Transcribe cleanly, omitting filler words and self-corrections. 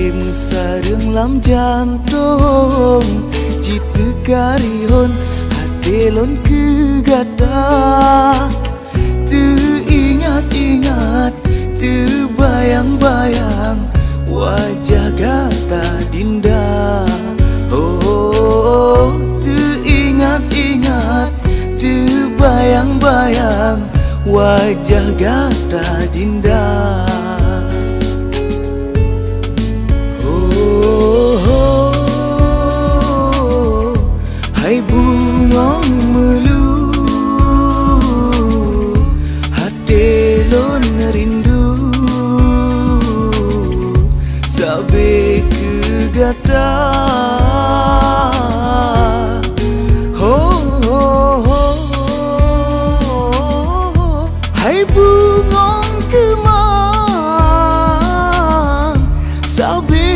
tim sarung lam jantung jitu karihon hatelon ke gata ingat-ingat bayang-bayang wajah gata dinda. Oh, ingat-ingat bayang-bayang wajah gata dinda. Oh, hai bungong melu hatelon rindu sabe ke gata. Hai bungong kemang sabe